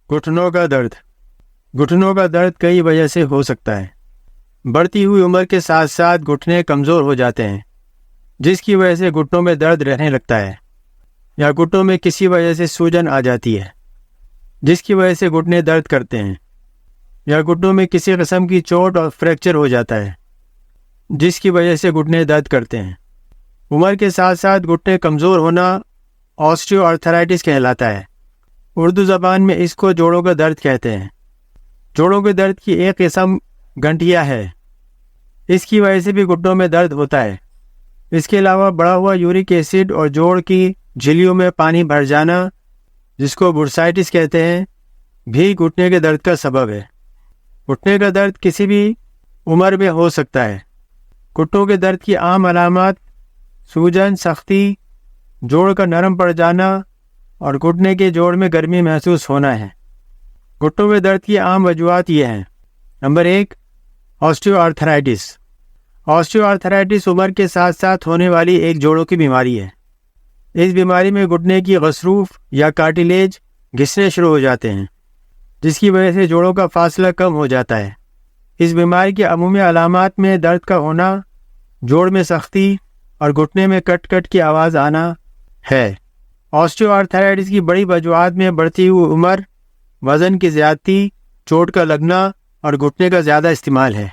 گھٹنوں کا درد۔ گھٹنوں کا درد کئی وجہ سے ہو سکتا ہے۔ بڑھتی ہوئی عمر کے ساتھ ساتھ گھٹنے کمزور ہو جاتے ہیں، جس کی وجہ سے گھٹنوں میں درد رہنے لگتا ہے، یا گھٹنوں میں کسی وجہ سے سوجن آ جاتی ہے جس کی وجہ سے گھٹنے درد کرتے ہیں، یا گھٹنوں میں کسی قسم کی چوٹ اور فریکچر ہو جاتا ہے جس کی وجہ سے گھٹنے درد کرتے ہیں۔ عمر کے ساتھ ساتھ گھٹنے کمزور ہونا آسٹیو آرتھرائٹس کہلاتا ہے۔ اردو زبان میں اس کو جوڑوں کا درد کہتے ہیں۔ جوڑوں کے درد کی ایک قسم گنٹھیا ہے، اس کی وجہ سے بھی گھٹنوں میں درد ہوتا ہے۔ اس کے علاوہ بڑھا ہوا یورک ایسڈ اور جوڑ کی جھلیوں میں پانی بھر جانا، جس کو برسائٹس کہتے ہیں، بھی گھٹنے کے درد کا سبب ہے۔ گھٹنے کا درد کسی بھی عمر میں ہو سکتا ہے۔ گھٹنوں کے درد کی عام علامات سوجن، سختی، جوڑ کا نرم پڑ جانا اور گھٹنے کے جوڑ میں گرمی محسوس ہونا ہے۔ گھٹنوں میں درد کی عام وجوہات یہ ہیں۔ Number 1، osteoarthritis. Osteoarthritis عمر کے ساتھ ساتھ ہونے والی ایک جوڑوں کی بیماری ہے۔ اس بیماری میں گھٹنے کی غضروف یا کارٹیلیج گھسنے شروع ہو جاتے ہیں، جس کی وجہ سے جوڑوں کا فاصلہ کم ہو جاتا ہے۔ اس بیماری کے عمومی علامات میں درد کا ہونا، جوڑ میں سختی اور گھٹنے میں کٹ کٹ کی آواز آنا ہے۔ آسٹیو آرتھرائٹس کی بڑی وجوہات میں بڑھتی ہوئی عمر، وزن کی زیادتی، چوٹ کا لگنا اور گھٹنے کا زیادہ استعمال ہے۔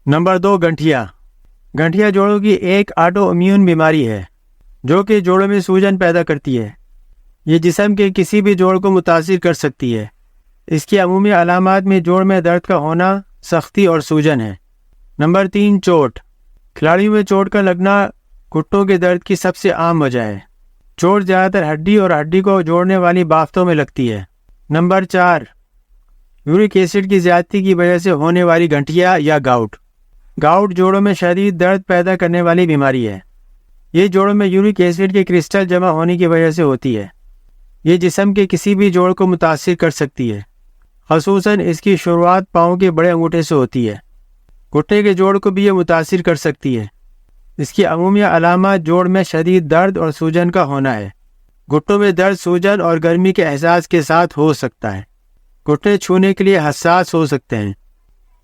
نمبر 2، گنٹھیا۔ گنٹھیا جوڑوں کی ایک آٹو امیون بیماری ہے جو کہ جوڑوں میں سوجن پیدا کرتی ہے۔ یہ جسم کے کسی بھی جوڑ کو متاثر کر سکتی ہے۔ اس کی عمومی علامات میں جوڑ میں درد کا ہونا، سختی اور سوجن ہے۔ نمبر 3، چوٹ۔ کھلاڑیوں میں چوٹ کا لگنا گھٹنوں کے درد کی سب سے عام وجہ ہے۔ چوٹ زیادہ تر ہڈی اور ہڈی کو جوڑنے والی بافتوں میں لگتی ہے۔ نمبر 4، یورک ایسڈ کی زیادتی کی وجہ سے ہونے والی گنٹھیا یا گاؤٹ۔ گاؤٹ جوڑوں میں شدید درد پیدا کرنے والی بیماری ہے۔ یہ جوڑوں میں یورک ایسڈ کے کرسٹل جمع ہونے کی وجہ سے ہوتی ہے۔ یہ جسم کے کسی بھی جوڑ کو متاثر کر سکتی ہے، خصوصاً اس کی شروعات پاؤں کے بڑے انگوٹھے سے ہوتی ہے۔ گھٹنے کے جوڑ کو بھی یہ متاثر کر سکتی ہے۔ اس کی عمومی علامات جوڑ میں شدید درد اور سوجن کا ہونا ہے۔ گھٹنوں میں درد سوجن اور گرمی کے احساس کے ساتھ ہو سکتا ہے۔ گھٹنے چھونے کے لیے حساس ہو سکتے ہیں۔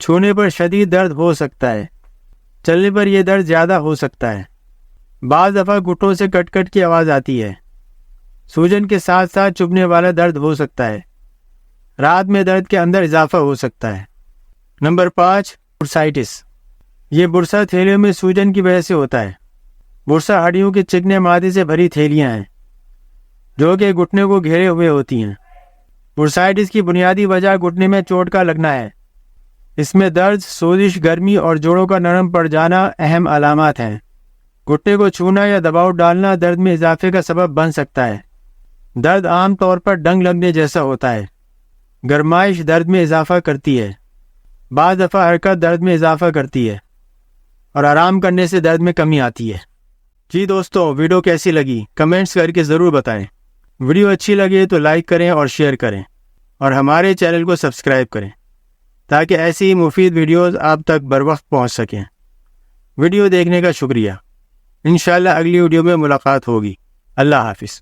چھونے پر شدید درد ہو سکتا ہے۔ چلنے پر یہ درد زیادہ ہو سکتا ہے۔ بعض دفعہ گھٹنوں سے کٹ کٹ کی آواز آتی ہے۔ سوجن کے ساتھ ساتھ چبھنے والا درد ہو سکتا ہے۔ رات میں درد کے اندر اضافہ ہو سکتا ہے۔ نمبر 5، برسائٹس۔ یہ برسا تھیلیوں میں سوجن کی وجہ سے ہوتا ہے۔ برسا ہڈیوں کے چکنے مادے سے بھری تھیلیاں ہیں جو کہ گھٹنے کو گھیرے ہوئے ہوتی ہیں۔ برسائٹس کی بنیادی وجہ گھٹنے میں چوٹ کا لگنا ہے۔ اس میں درد، سوزش، گرمی اور جوڑوں کا نرم پڑ جانا اہم علامات ہیں۔ گھٹنے کو چھونا یا دباؤ ڈالنا درد میں اضافے کا سبب بن سکتا ہے۔ درد عام طور پر ڈنگ لگنے جیسا ہوتا ہے۔ گرمائش درد میں اضافہ کرتی ہے۔ بعض دفعہ حرکت درد میں اضافہ کرتی ہے اور آرام کرنے سے درد میں کمی آتی ہے۔ جی دوستو، ویڈیو کیسی لگی کمنٹس کر کے ضرور بتائیں۔ ویڈیو اچھی لگے تو لائک کریں اور شیئر کریں، اور ہمارے چینل کو سبسکرائب کریں تاکہ ایسی مفید ویڈیوز آپ تک بر وقت پہنچ سکیں۔ ویڈیو دیکھنے کا شکریہ۔ انشاءاللہ اگلی ویڈیو میں ملاقات ہوگی۔ اللہ حافظ۔